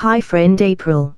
Hi friend April.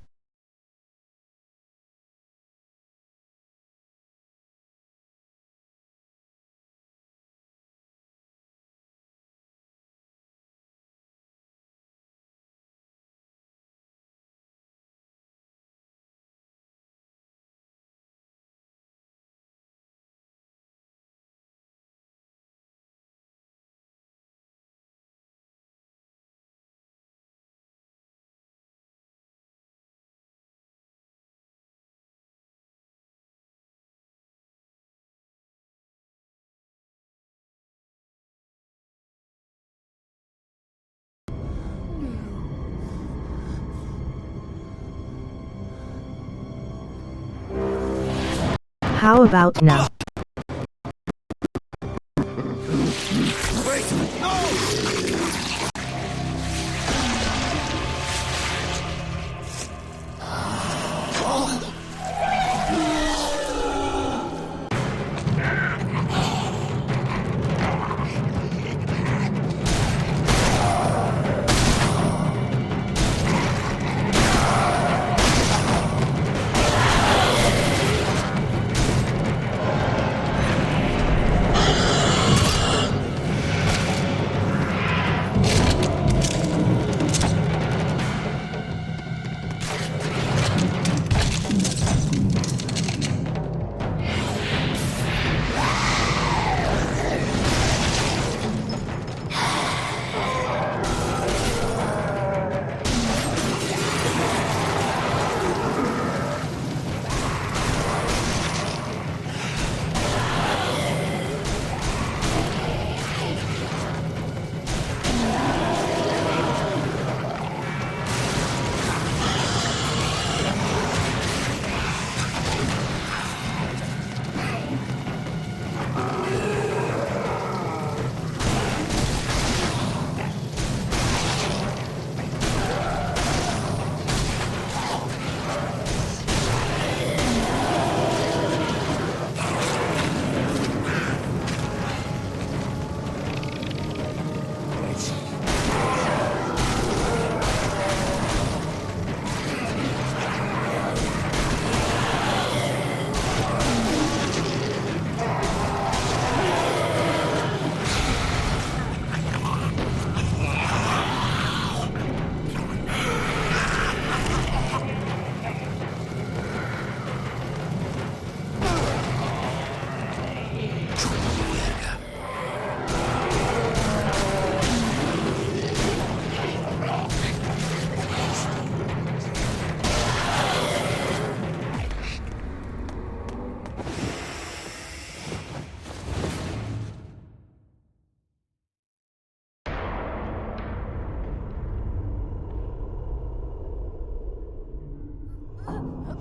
How about now? Wait! No!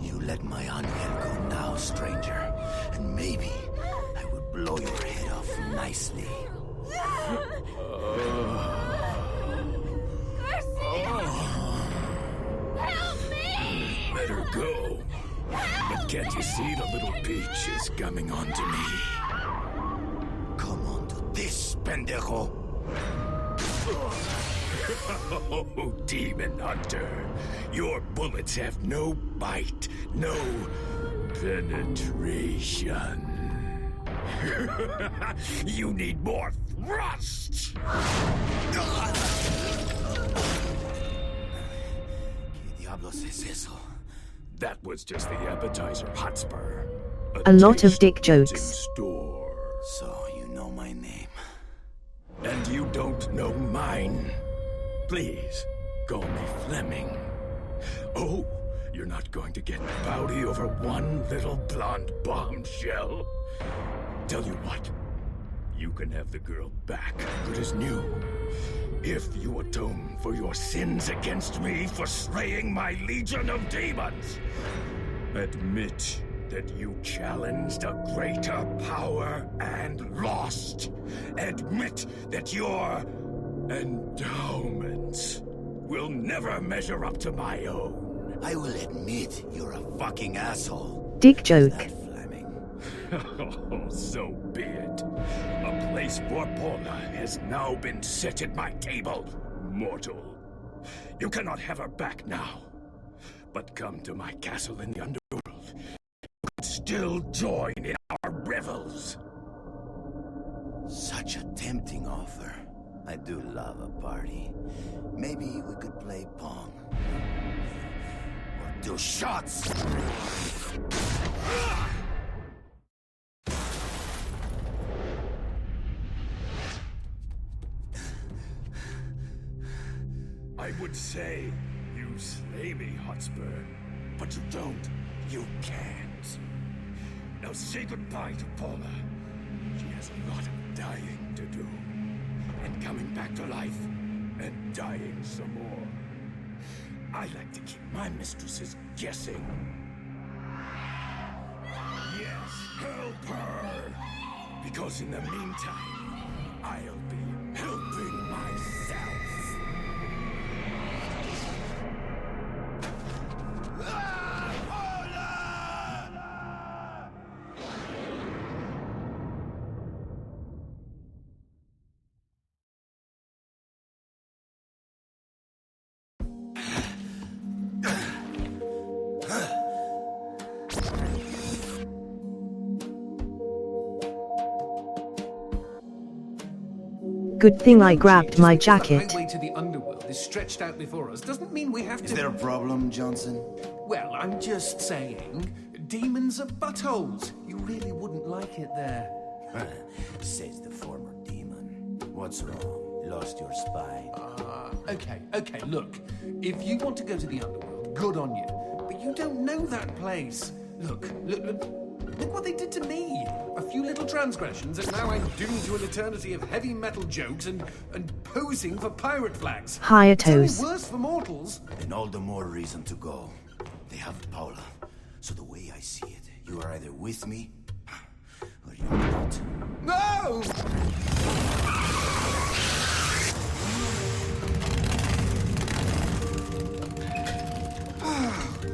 You let my angel go now, stranger, and maybe I would blow your head off nicely. Help me! Let her go. But can't you see the little peach is coming on to me? Come on to this, pendejo. Oh, demon hunter. Your bullets have no bite, no penetration. You need more thrust! ¿Qué diablos es eso? That was just the appetizer, Hotspur. A lot of taste dick is jokes. in store. So you know my name. And you don't know mine. Please, call me Fleming. Oh, you're not going to get pouty over one little blonde bombshell. Tell you what, you can have the girl back, good as new. If you atone for your sins against me for slaying my legion of demons. Admit that you challenged a greater power and lost. Admit that your endowments will never measure up to my own. I will admit you're a fucking asshole. Dick joke. That Fleming. Oh, so be it. A place for Paula has now been set at my table, mortal. You cannot have her back now. But come to my castle in the underworld. You can still join in our revels. Such a tempting offer. I do love a party. Maybe we could play Pong. Or do shots! I would say you slay me, Hotspur. But you don't. You can't. Now say goodbye to Paula. She has a lot of dying to do. And coming back to life. And dying some more. I like to keep my mistresses guessing. Yes, help her! Because in the meantime, I'll be helping myself. Good thing I grabbed my jacket. The highway to the underworld is stretched out before us doesn't mean we have to... Is there a problem, Johnson? Well, I'm just saying, demons are buttholes. You really wouldn't like it there. Says the former demon. What's wrong? Lost your spine? Okay, look. If you want to go to the underworld, good on you. But you don't know that place. Look what they did to me. A few little transgressions, and now I'm doomed to an eternity of heavy metal jokes and posing for pirate flags. Hiatus. It's only worse for mortals. Then all the more reason to go. They have Paula. So the way I see it, you are either with me, or you're not. No!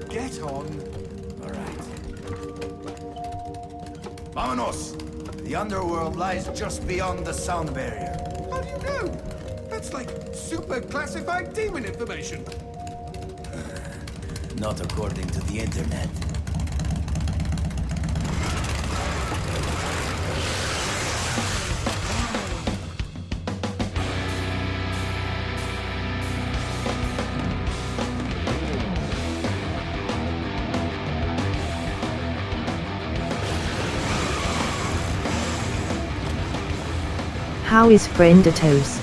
Get on. All right. Vámonos! The underworld lies just beyond the sound barrier. How do you know? That's like super classified demon information. Not according to the internet. How is friend Atos?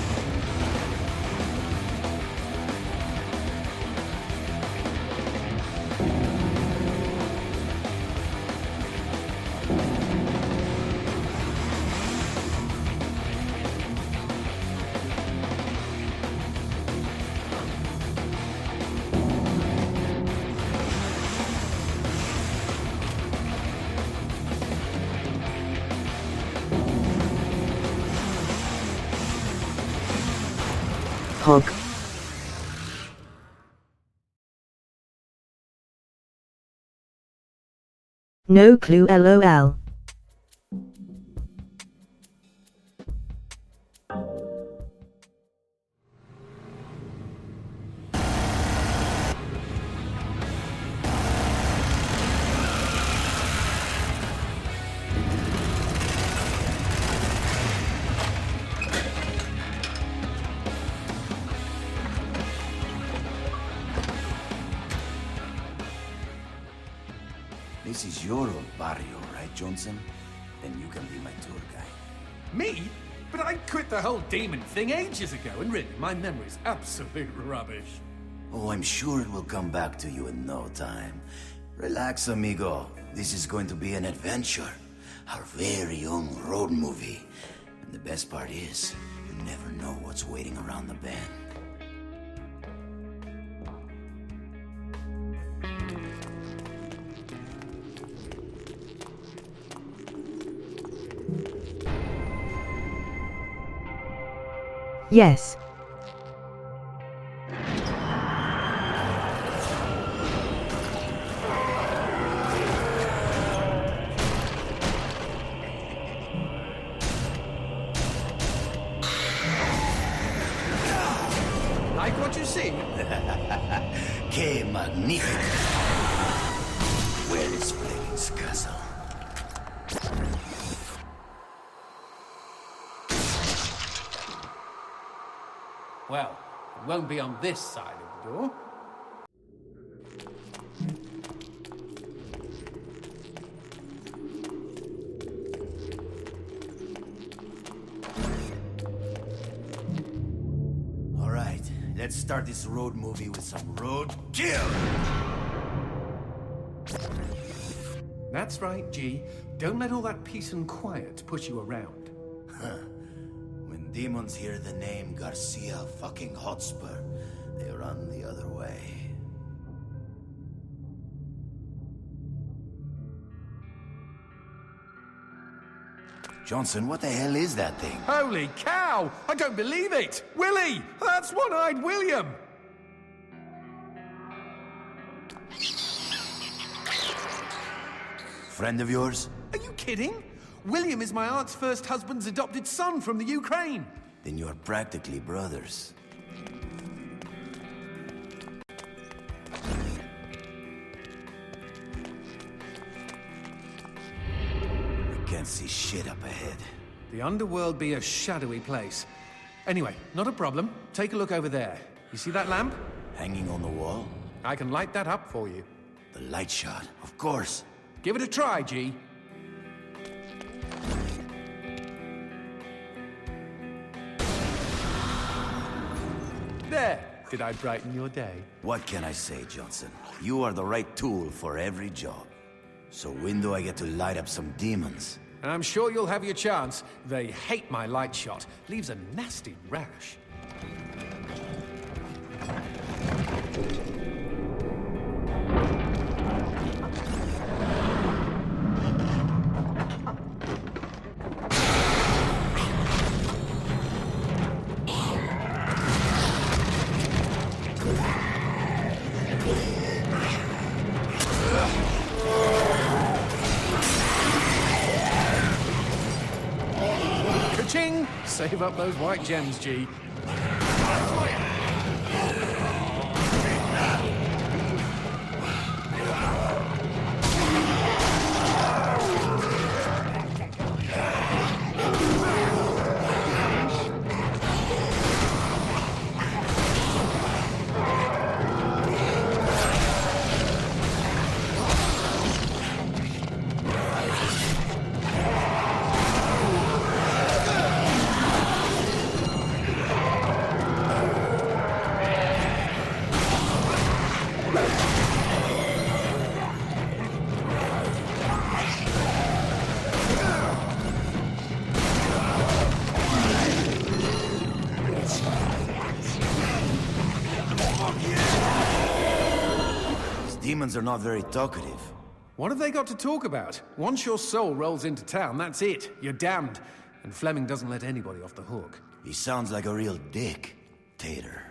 Hog. No clue lol. This is your old barrio, right, Johnson? Then you can be my tour guide. Me? But I quit the whole demon thing ages ago, and really, my memory's absolute rubbish. Oh, I'm sure it will come back to you in no time. Relax, amigo. This is going to be an adventure. Our very own road movie. And the best part is, you never know what's waiting around the bend. Yes. Like what you see? Que magnifico! Where is Fleming's castle? Well, it won't be on this side of the door. All right, let's start this road movie with some road kill! That's right, G. Don't let all that peace and quiet push you around. When demons hear the name Garcia fucking Hotspur, they run the other way. Johnson, what the hell is that thing? Holy cow! I don't believe it! Willie! That's One-Eyed William! Friend of yours? Are you kidding? William is my aunt's first husband's adopted son from the Ukraine. Then you're practically brothers. I can't see shit up ahead. The underworld be a shadowy place. Anyway, not a problem. Take a look over there. You see that lamp? Hanging on the wall? I can light that up for you. The light shot, of course. Give it a try, G. There! Did I brighten your day? What can I say, Johnson? You are the right tool for every job. So when do I get to light up some demons? And I'm sure you'll have your chance. They hate my light shot. Leaves a nasty rash. Ka-ching! Save up those white gems, G. Demons are not very talkative. What have they got to talk about? Once your soul rolls into town, that's it. You're damned. And Fleming doesn't let anybody off the hook. He sounds like a real dick, Tater.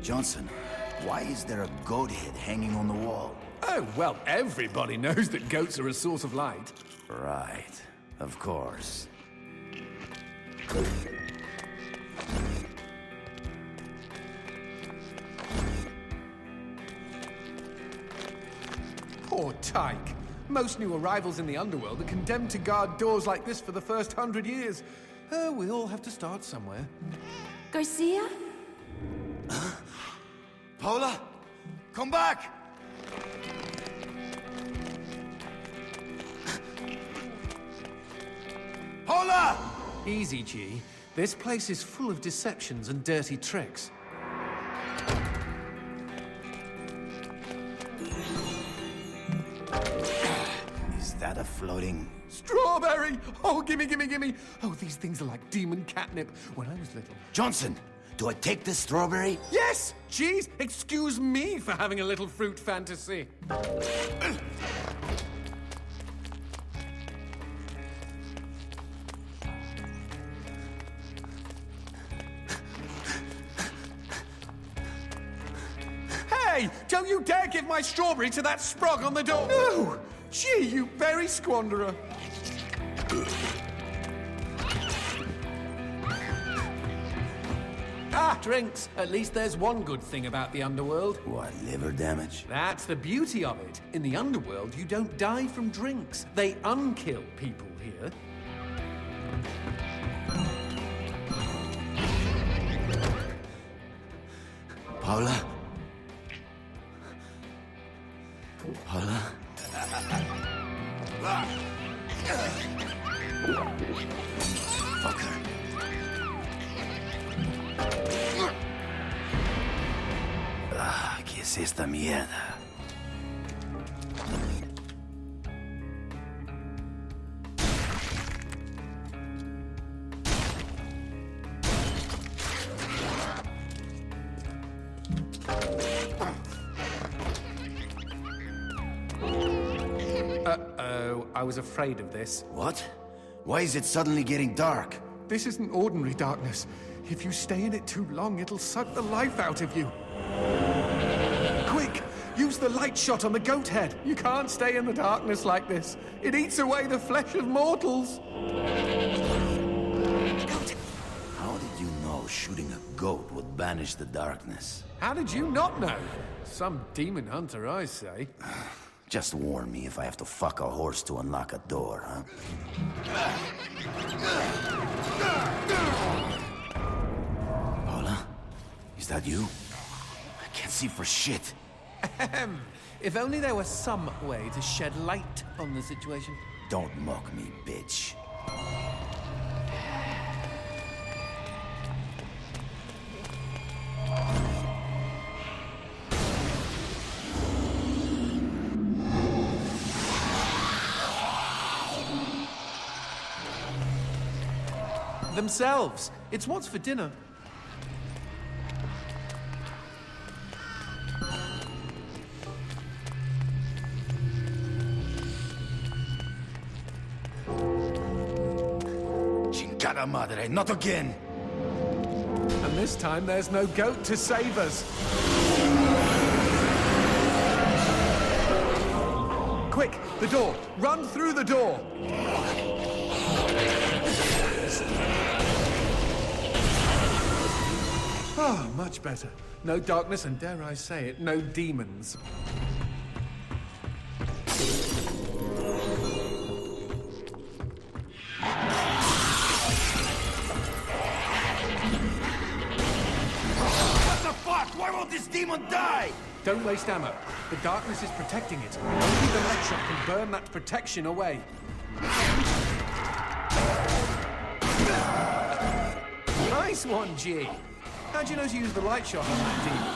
Johnson, why is there a goat head hanging on the wall? Oh, well, everybody knows that goats are a source of light. Right, of course. Poor Tyke. Most new arrivals in the underworld are condemned to guard doors like this for the first 100 years. We all have to start somewhere. Garcia? Paula, come back! Paula! Easy, G. This place is full of deceptions and dirty tricks. Is that a floating... Strawberry! Oh, gimme, gimme, gimme! Oh, these things are like demon catnip. When I was little. Johnson, do I take this strawberry? Yes! Jeez, excuse me for having a little fruit fantasy. Hey, don't you dare give my strawberry to that sprog on the door! No! Gee, you berry squanderer! Ah, drinks. At least there's one good thing about the underworld. What, liver damage? That's the beauty of it. In the underworld, you don't die from drinks. They unkill people here. Paula? Paula? Fucker. ¿Qué es esta mierda? Uh-oh, I was afraid of this. What? Why is it suddenly getting dark? This isn't ordinary darkness. If you stay in it too long, it'll suck the life out of you. Quick! Use the light shot on the goat head. You can't stay in the darkness like this. It eats away the flesh of mortals. How did you know shooting a goat would banish the darkness? How did you not know? Some demon hunter, I say. Just warn me if I have to fuck a horse to unlock a door, huh? Paula? Is that you? I can't see for shit. If only there was some way to shed light on the situation. Don't mock me, bitch. Themselves. It's what's for dinner. Chingada madre, not again! And this time there's no goat to save us. Quick, the door. Run through the door. Oh, much better. No darkness and, dare I say it, no demons. What the fuck? Why won't this demon die? Don't waste ammo. The darkness is protecting it. Only the light shot can burn that protection away. Nice one, G. How'd you know to use the light shot on that demon?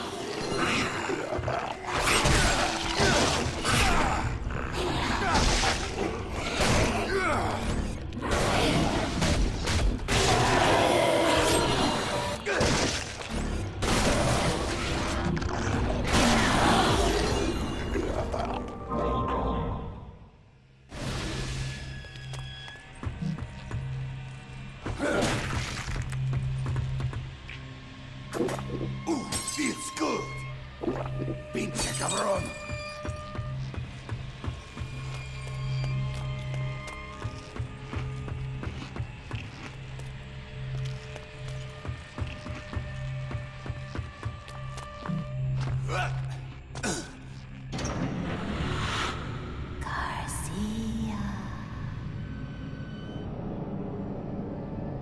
Ooh, feels good. Pinche cabrón.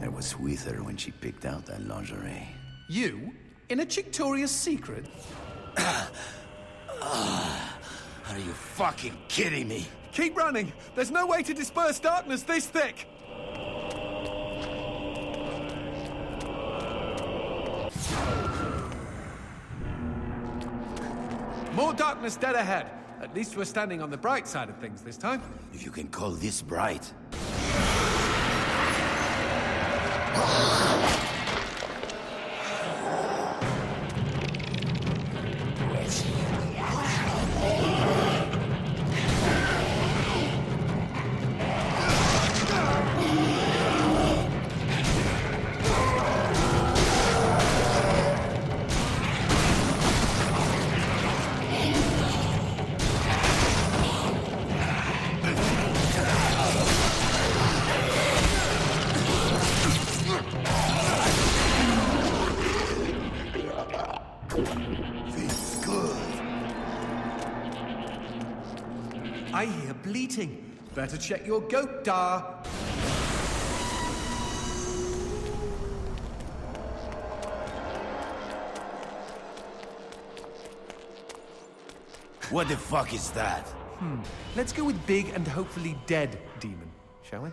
I was with her when she picked out that lingerie. You? In a Chictorious secret? Are you fucking kidding me? Keep running! There's no way to disperse darkness this thick! More darkness dead ahead. At least we're standing on the bright side of things this time. If you can call this bright. eating. Better check your goat, Dar. What the fuck is that? Let's go with big and hopefully dead demon, shall we?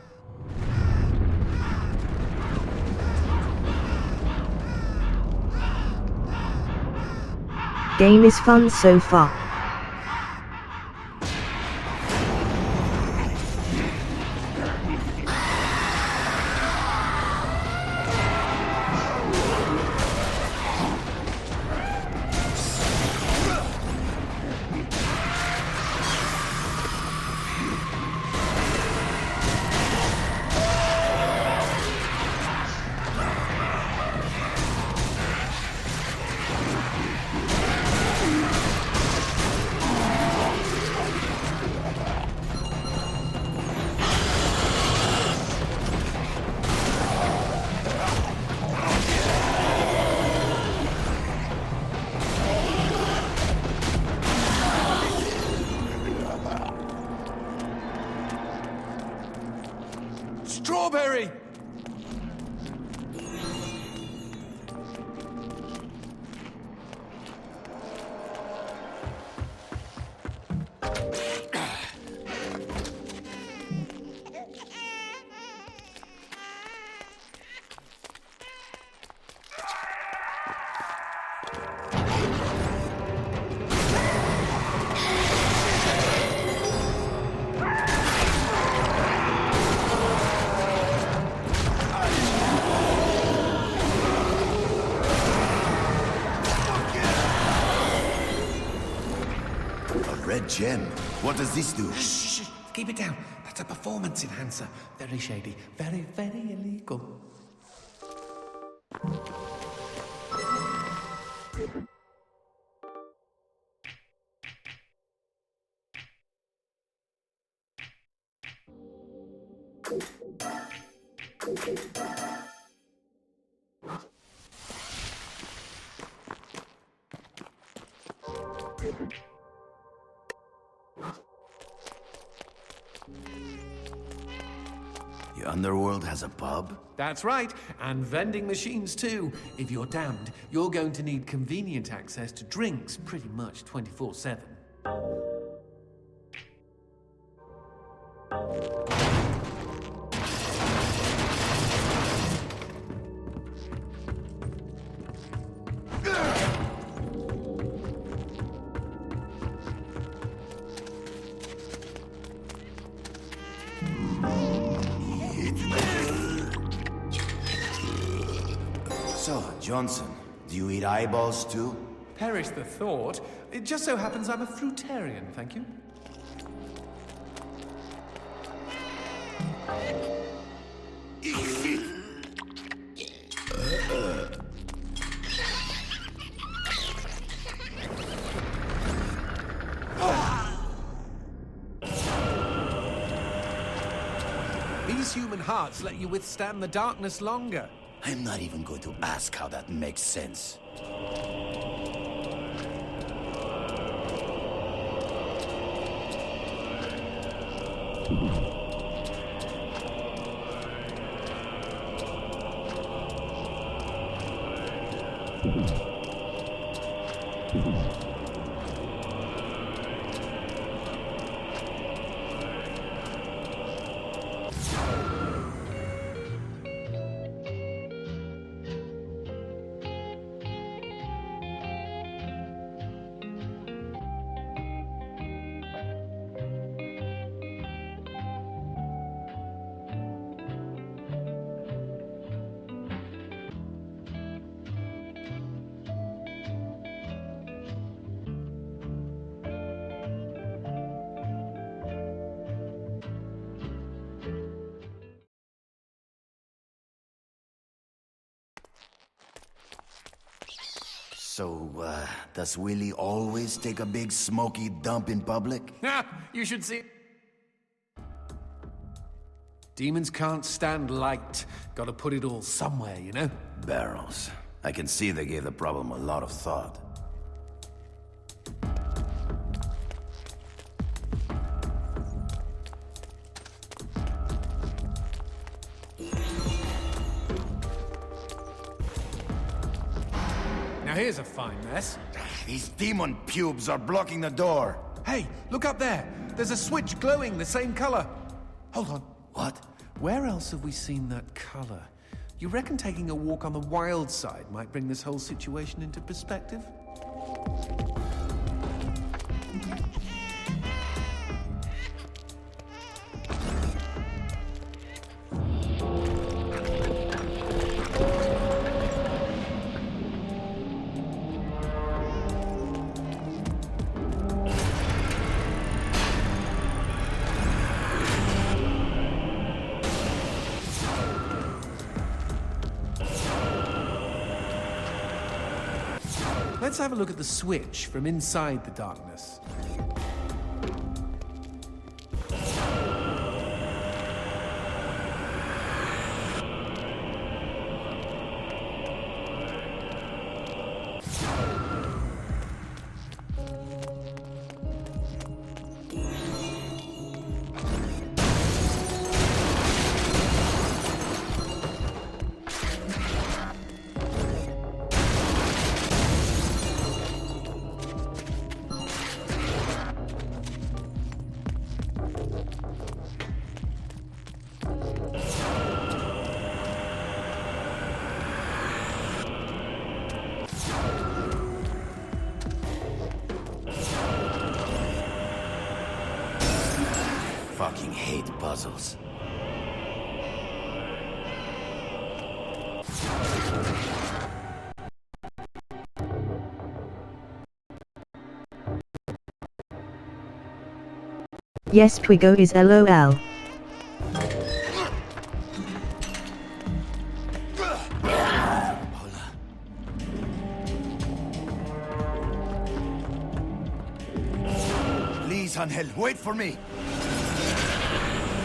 Game is fun so far. Strawberry! Red gem. What does this do? Shh, keep it down. That's a performance enhancer. Very shady. Very, very illegal. The underworld has a pub? That's right, and vending machines too. If you're damned, you're going to need convenient access to drinks pretty much 24/7. So, Johnson, do you eat eyeballs too? Perish the thought. It just so happens I'm a fruitarian, thank you. These human hearts let you withstand the darkness longer. I'm not even going to ask how that makes sense. So, does Willie always take a big smoky dump in public? You should see. Demons can't stand light. Gotta put it all somewhere, you know? Barrels. I can see they gave the problem a lot of thought. now here's a fine mess. These demon pubes are blocking the door. Hey, look up there. There's a switch glowing the same color. Hold on. What? Where else have we seen that color? You reckon taking a walk on the wild side might bring this whole situation into perspective? Let's have a look at the switch from inside the darkness. Fucking hate puzzles. Yes, Twigo is LOL. Please, Angel, wait for me.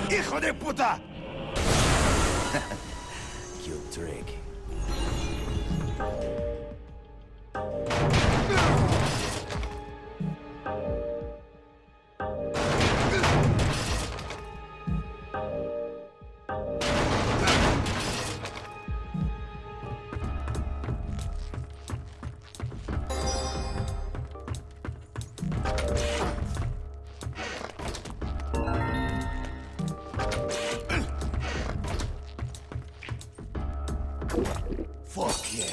Hijo de puta! Cute trick. Fuck yeah.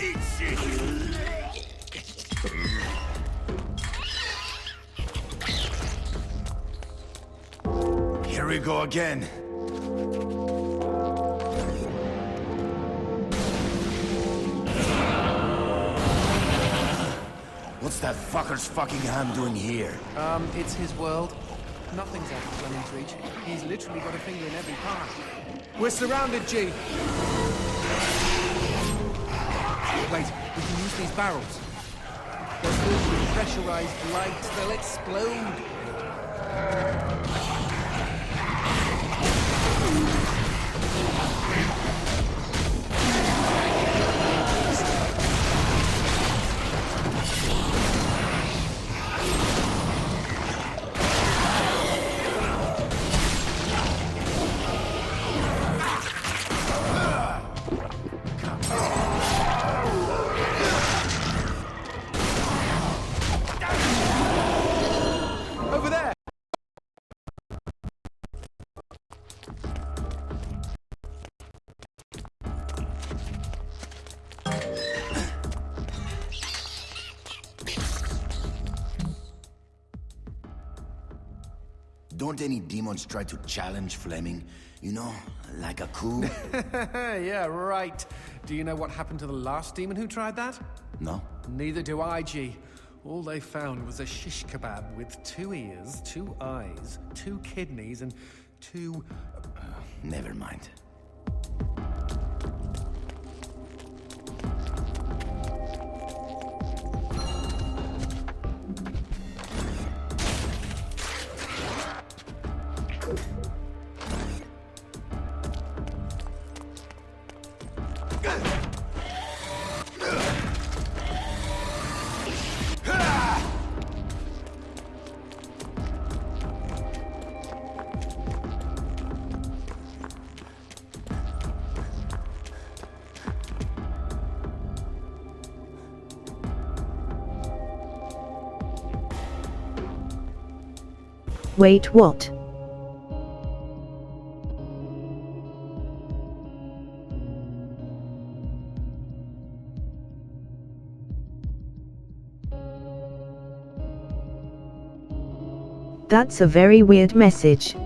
Eat shit. Here we go again. What's that fucker's fucking hand doing here? It's his world. Nothing's out of Fleming's reach. He's literally got a finger in every pie. We're surrounded, G. Wait, we can use these barrels. They're filled with pressurized light. They'll explode. Over there! Don't any demons try to challenge Fleming? You know, like a coup? Yeah, right. Do you know what happened to the last demon who tried that? No? Neither do I, G. All they found was a shish kebab with 2 ears, 2 eyes, 2 kidneys, and 2... Never mind. Wait, what? That's a very weird message.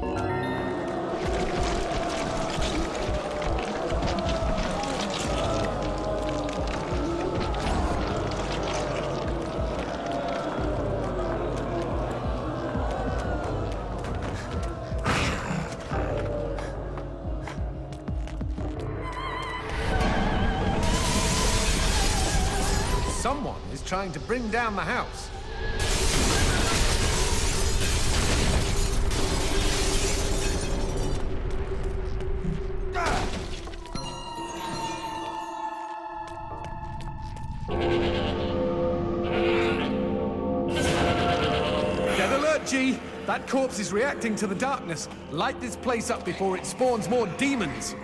Someone is trying to bring down the house. Dead alert, G! That corpse is reacting to the darkness. Light this place up before it spawns more demons.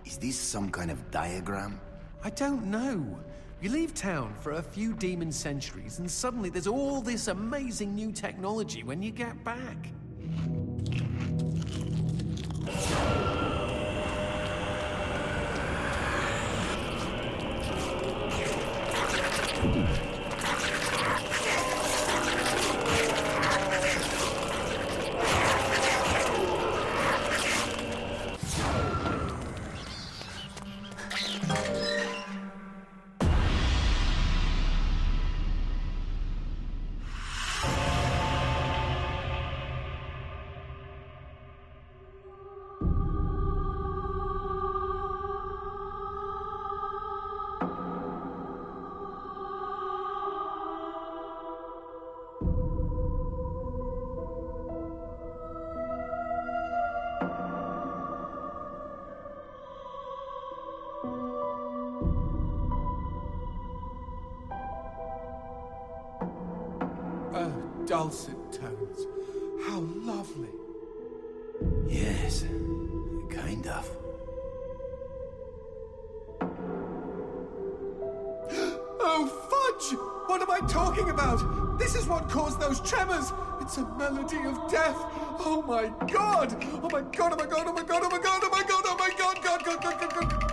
Is this some kind of diagram? I don't know. You leave town for a few demon centuries, and suddenly there's all this amazing new technology when you get back. Oh, dulcet tones. How lovely. Yes, kind of. Oh, fudge! What am I talking about? This is what caused those tremors! It's a melody of death! Oh my god! Oh my god, oh my god, oh my god, oh my god, oh my god, oh my god, god, god, god, god, god!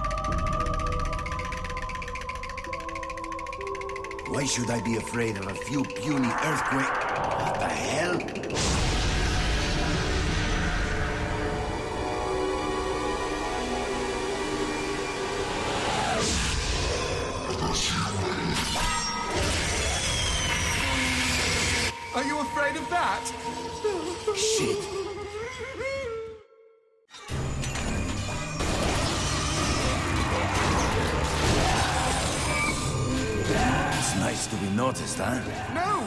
Why should I be afraid of a few puny earthquakes? What the hell? Are you afraid of that? Shit. It's nice to be noticed, huh? No!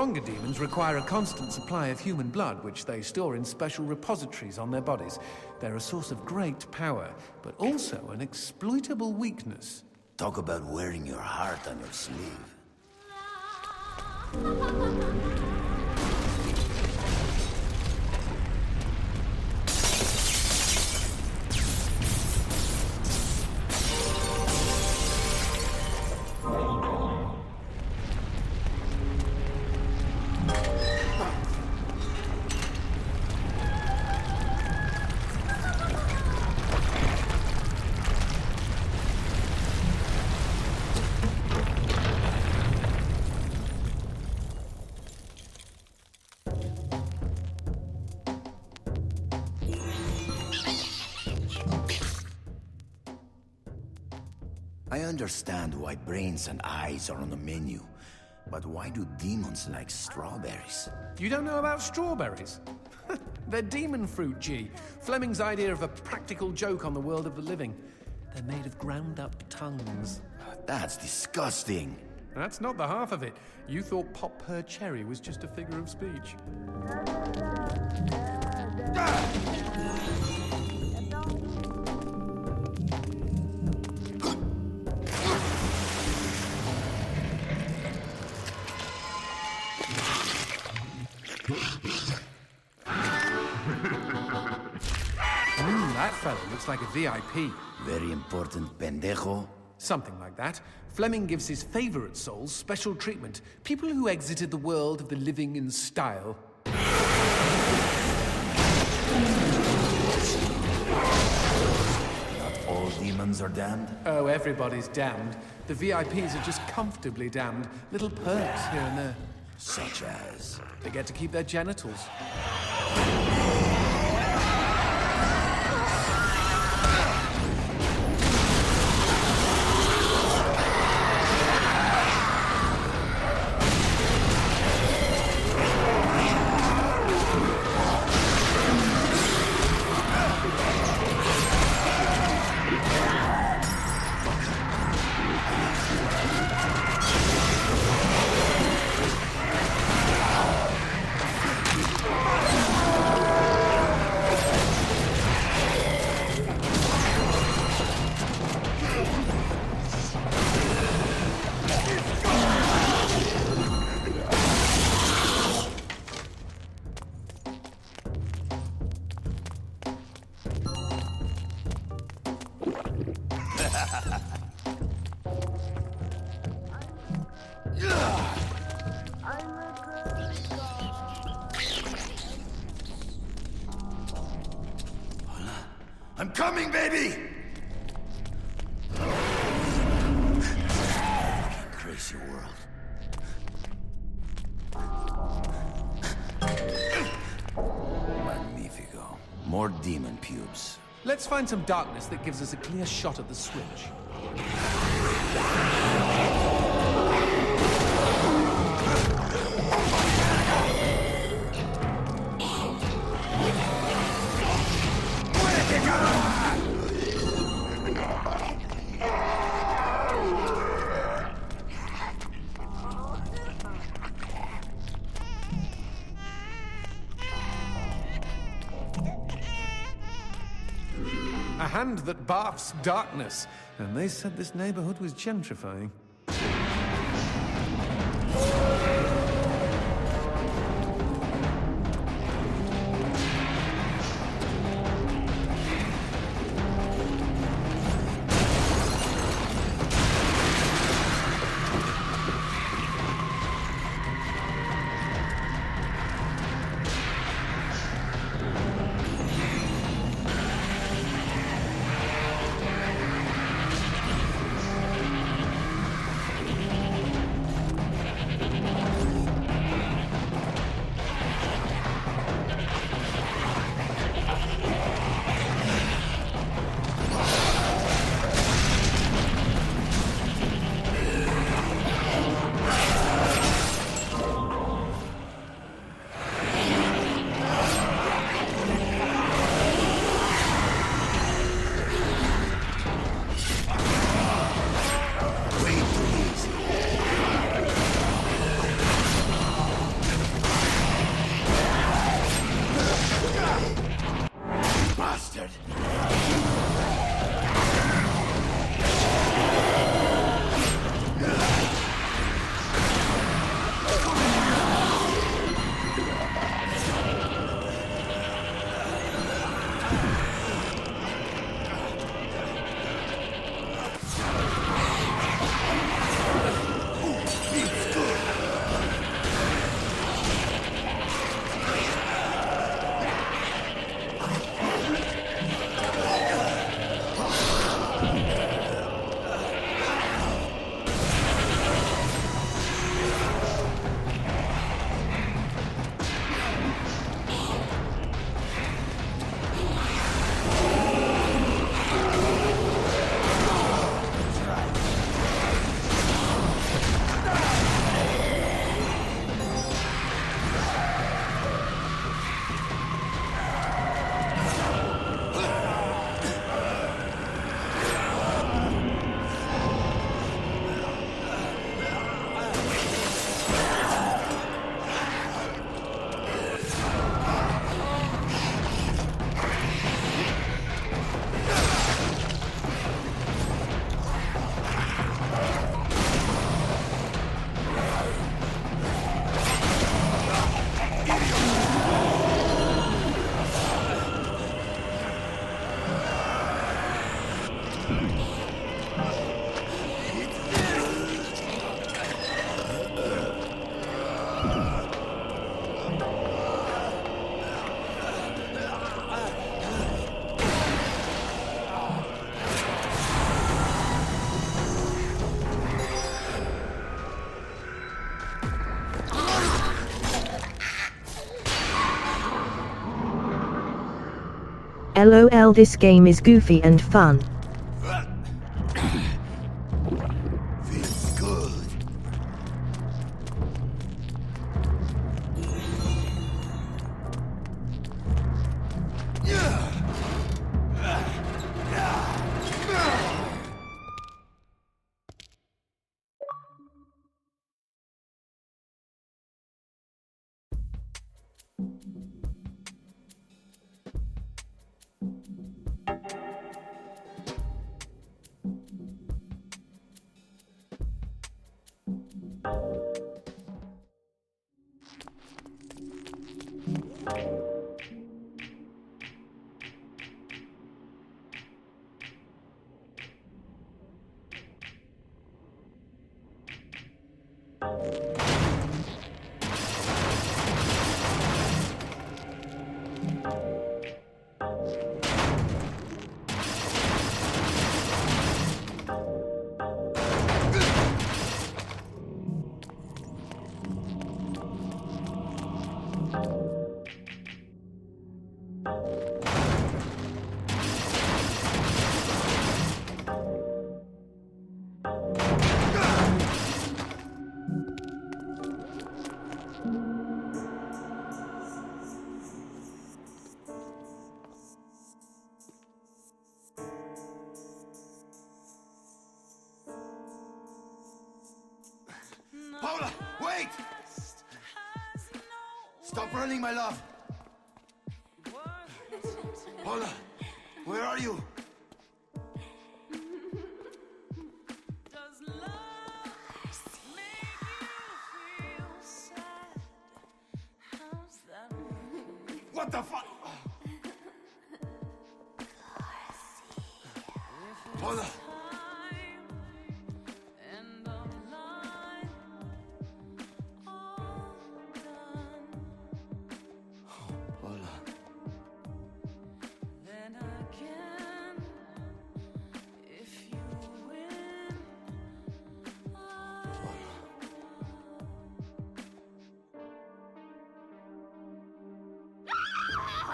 Stronger demons require a constant supply of human blood, which they store in special repositories on their bodies. They're a source of great power, but also an exploitable weakness. Talk about wearing your heart on your sleeve. I understand why brains and eyes are on the menu, but why do demons like strawberries? You don't know about strawberries? They're demon fruit, G. Fleming's idea of a practical joke on the world of the living. They're made of ground-up tongues. That's disgusting. That's not the half of it. You thought Pop Per Cherry was just a figure of speech. That fella looks like a VIP. Very important, pendejo. Something like that. Fleming gives his favorite souls special treatment. People who exited the world of the living in style. Not all demons are damned? Oh, everybody's damned. The VIPs are just comfortably damned. Little perks here and there. Such as? They get to keep their genitals. I'm coming, baby! Crazy world. Magnifico. More demon pubes. Let's find some darkness that gives us a clear shot at the switch. A hand that barfs darkness. And they said this neighborhood was gentrifying. bastard! LOL, this game is goofy and fun. Feels good. Paula, wait! Stop running, my love! Paula, where are you? What the fuck? Paula!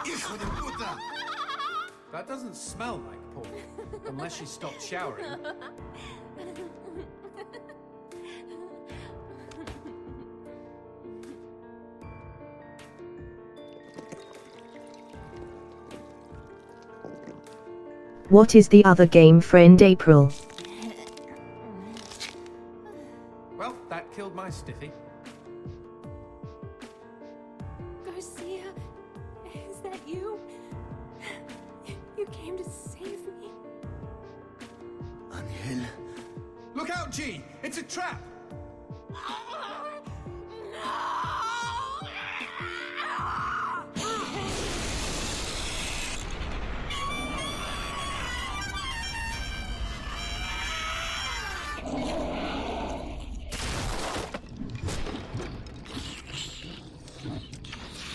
Hijo de puta! That doesn't smell like Paul, unless she stopped showering. What is the other game, friend April? Well, that killed my stiffy. Garcia, is that you? You came to save me. Angel. Look out, G! It's a trap!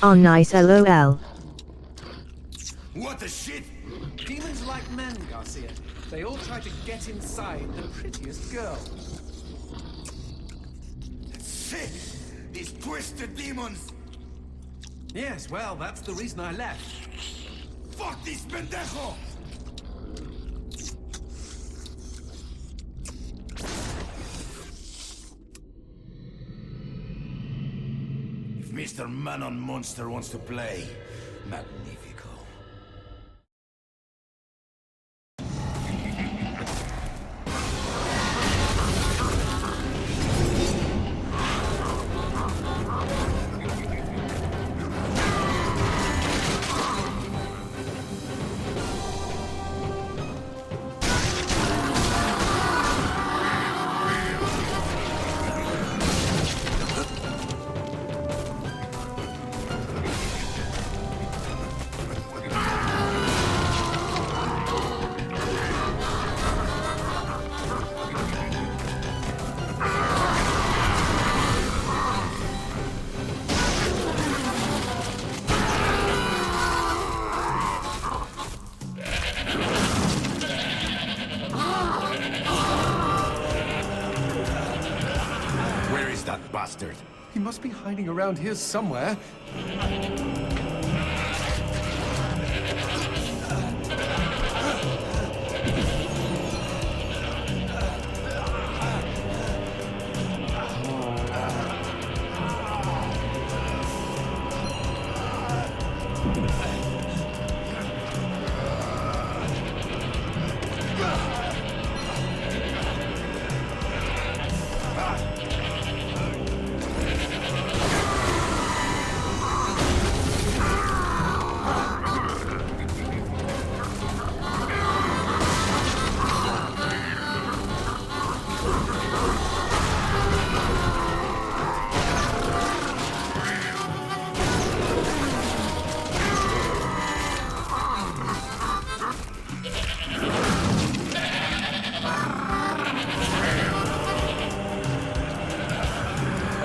Oh nice lol. What the shit? Demons like men, Garcia. They all try to get inside the prettiest girl. Shit! These twisted demons! Yes, well, that's the reason I left. Fuck this pendejo! If Mr. Manon Monster wants to play, magnifico. Where is that bastard? He must be hiding around here somewhere.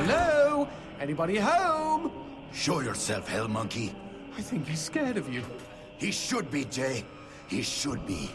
Hello? Anybody home? Show yourself, Hell Monkey. I think he's scared of you. He should be, Jay. He should be.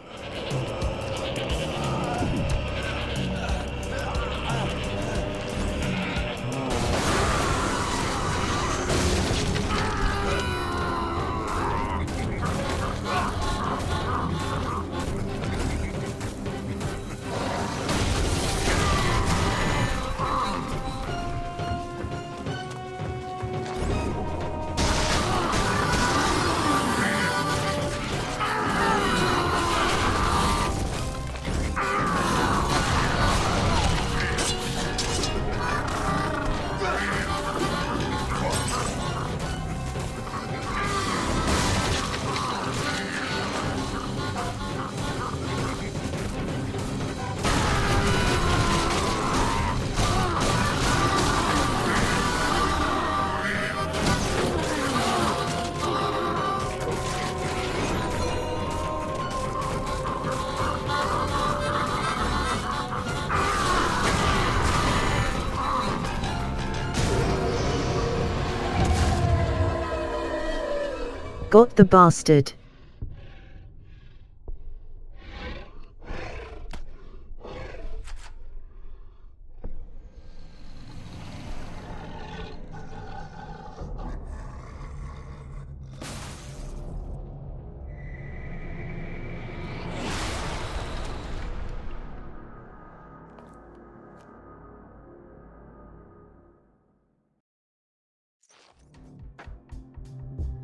Got the bastard.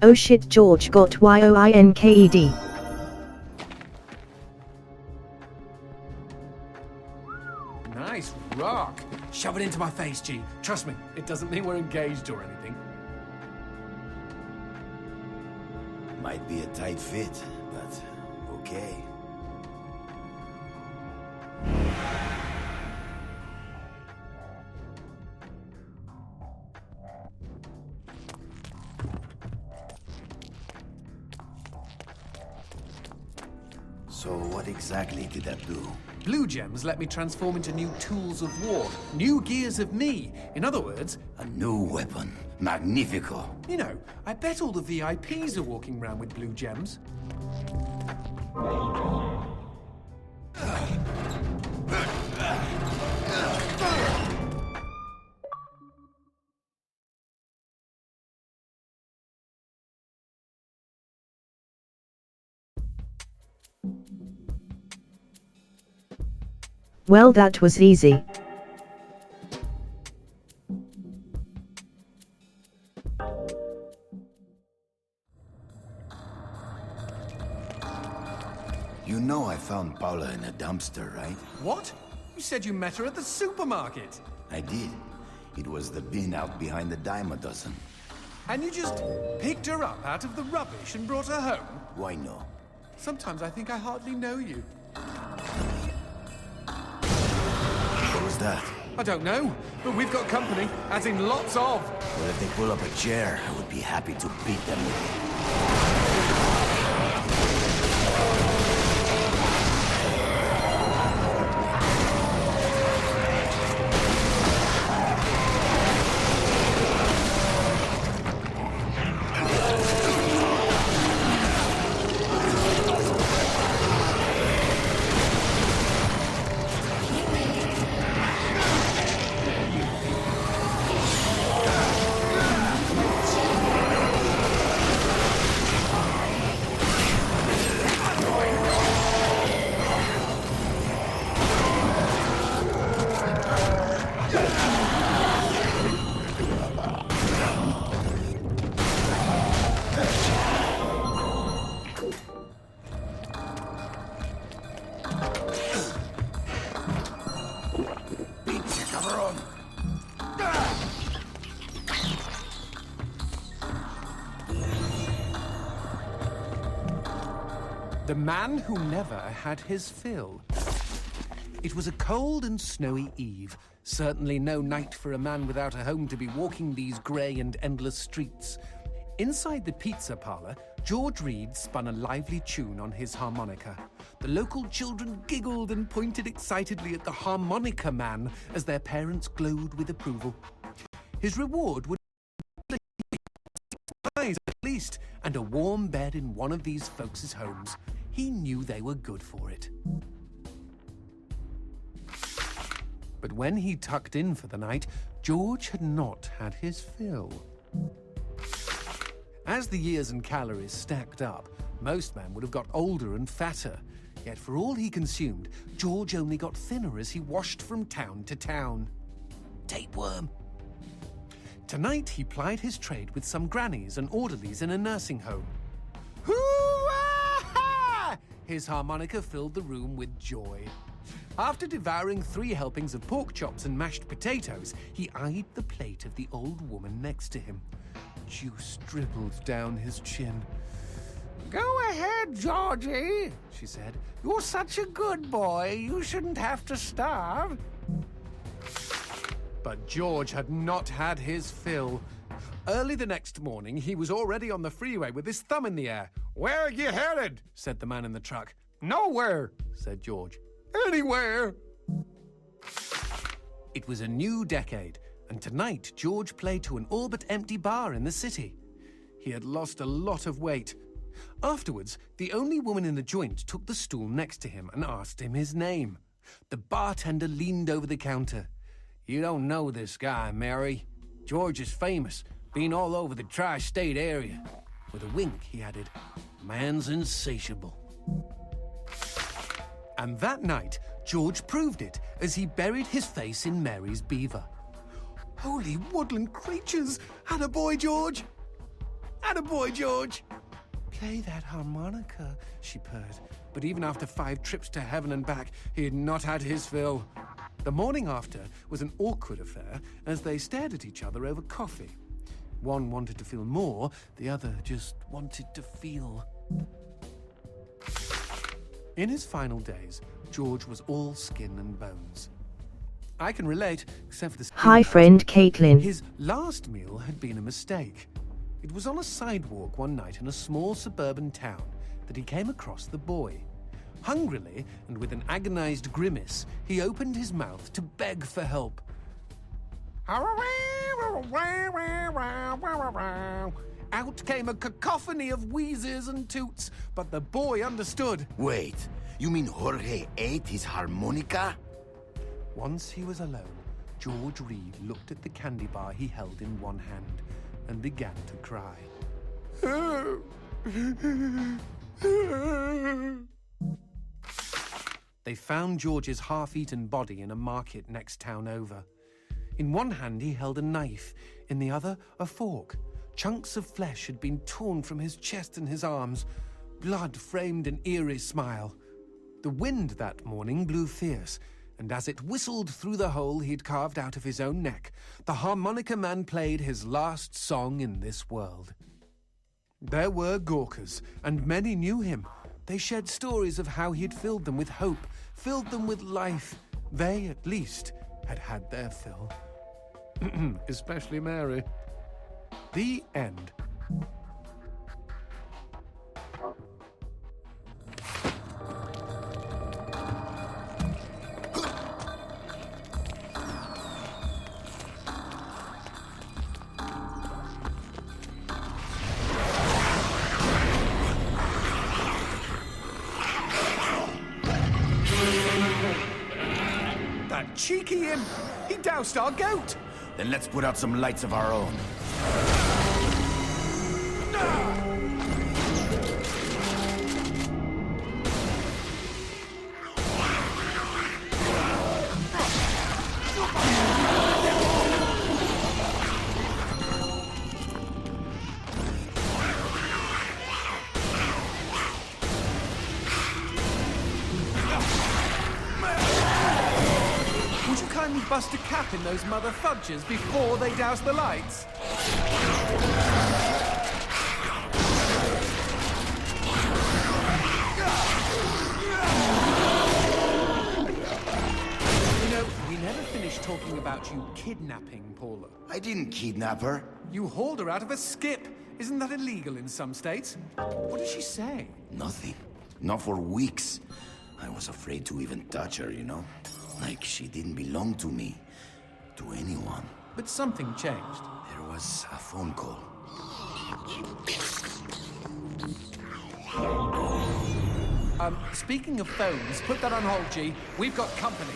Oh shit, George got YOINKED. Nice rock. Shove it into my face, G. Trust me, it doesn't mean we're engaged or anything. Might be a tight fit, but okay. So what exactly did that do? Blue gems let me transform into new tools of war, new gears of me. In other words, A new weapon. Magnifico. you know, I bet all the VIPs are walking around with blue gems. Well, that was easy. You know I found Paula in a dumpster, right? What? You said you met her at the supermarket. I did. It was the bin out behind the dime a dozen. And you just picked her up out of the rubbish and brought her home? Why no? Sometimes I think I hardly know you. What was that? I don't know, but we've got company, as in lots of. Well, if they pull up a chair, I would be happy to beat them with it. The man who never had his fill. It was a cold and snowy eve. Certainly no night for a man without a home to be walking these grey and endless streets. Inside the pizza parlor, George Reed spun a lively tune on his harmonica. The local children giggled and pointed excitedly at the harmonica man as their parents glowed with approval. His reward would be eyes at least, and a warm bed in one of these folks' homes. He knew they were good for it. But when he tucked in for the night, George had not had his fill. As the years and calories stacked up, most men would have got older and fatter. Yet for all he consumed, George only got thinner as he washed from town to town. Tapeworm. Tonight he plied his trade with some grannies and orderlies in a nursing home. Hoo-ah! His harmonica filled the room with joy. After devouring 3 helpings of pork chops and mashed potatoes, he eyed the plate of the old woman next to him. Juice dribbled down his chin. "Go ahead, Georgie," she said. "You're such a good boy, you shouldn't have to starve." But George had not had his fill. Early the next morning, he was already on the freeway with his thumb in the air. "Where are you headed?" said the man in the truck. "Nowhere," said George. "Anywhere." It was a new decade, and tonight George played to an all but empty bar in the city. He had lost a lot of weight. Afterwards, the only woman in the joint took the stool next to him and asked him his name. The bartender leaned over the counter. "You don't know this guy, Mary. George is famous, been all over the tri-state area." With a wink, he added, "Man's insatiable." And that night, George proved it as he buried his face in Mary's beaver. Holy woodland creatures! Attaboy, George! Attaboy, George! "Play that harmonica," she purred. But even after 5 trips to heaven and back, he had not had his fill. The morning after was an awkward affair as they stared at each other over coffee. One wanted to feel more, the other just wanted to feel. In his final days, George was all skin and bones. I can relate, except for the skin Hi part. friend Caitlin. His last meal had been a mistake. It was on a sidewalk one night in a small suburban town that he came across the boy. Hungrily, and with an agonized grimace, he opened his mouth to beg for help. Out came a cacophony of wheezes and toots, but the boy understood. Wait, you mean Jorge ate his harmonica? Once he was alone, George Reed looked at the candy bar he held in one hand and began to cry. They found George's half-eaten body in a market next town over. In one hand he held a knife, in the other a fork. Chunks of flesh had been torn from his chest and his arms. Blood framed an eerie smile. The wind that morning blew fierce, and as it whistled through the hole he'd carved out of his own neck, the harmonica man played his last song in this world. There were Gawkers, and many knew him. They shared stories of how he'd filled them with hope, filled them with life. They, at least, had had their fill. Especially Mary. The end. That cheeky imp! He doused our goat! Then let's put out some lights of our own. Would you kindly bust a cap in those mother fudges before they douse the lights? You know, we never finished talking about you kidnapping Paula. I didn't kidnap her. You hauled her out of a skip. Isn't that illegal in some states? What did she say? Nothing. Not for weeks. I was afraid to even touch her, you know? Like she didn't belong to me. To anyone. But something changed. There was a phone call. Speaking of phones, put that on hold, G. We've got company.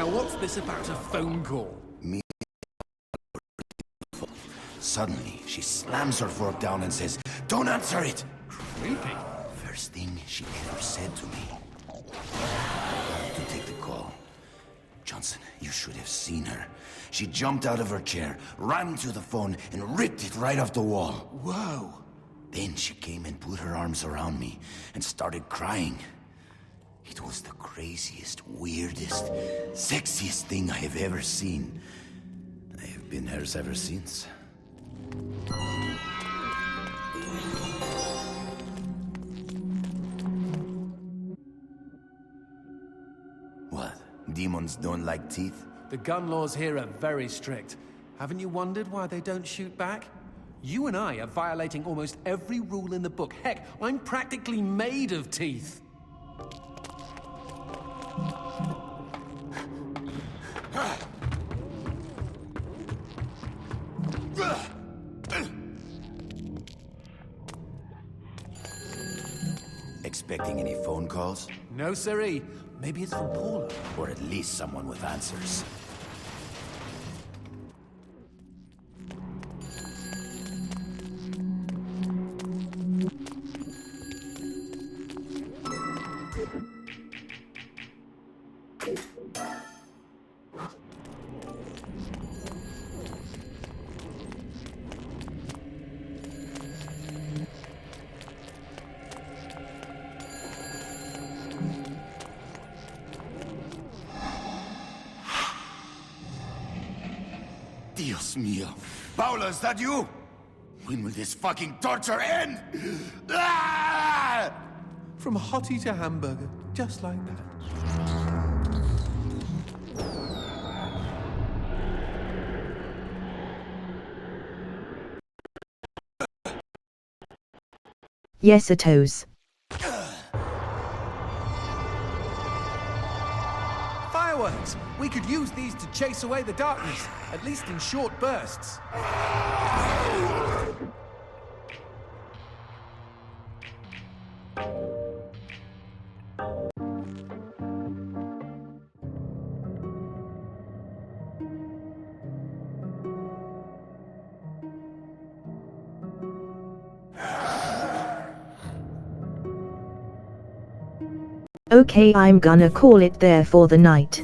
What's this about a phone call? Suddenly, she slams her fork down and says, "Don't answer it!" Creepy. First thing she ever said to me. I had to take the call. Johnson, you should have seen her. She jumped out of her chair, ran to the phone, and ripped it right off the wall. Whoa. Then she came and put her arms around me and started crying. It was the craziest, weirdest, sexiest thing I have ever seen. I have been hers ever since. What? Demons don't like teeth? The gun laws here are very strict. Haven't you wondered why they don't shoot back? You and I are violating almost every rule in the book. Heck, I'm practically made of teeth. Expecting any phone calls? No, siree. Maybe it's from Paula. Or at least someone with answers. Dios mío. Paula, is that you? When will this fucking torture end? Ah! From hottie to hamburger, just like that. Yesitos. Fireworks! We could use these to chase away the darkness, at least in short bursts. Okay, I'm gonna call it there for the night.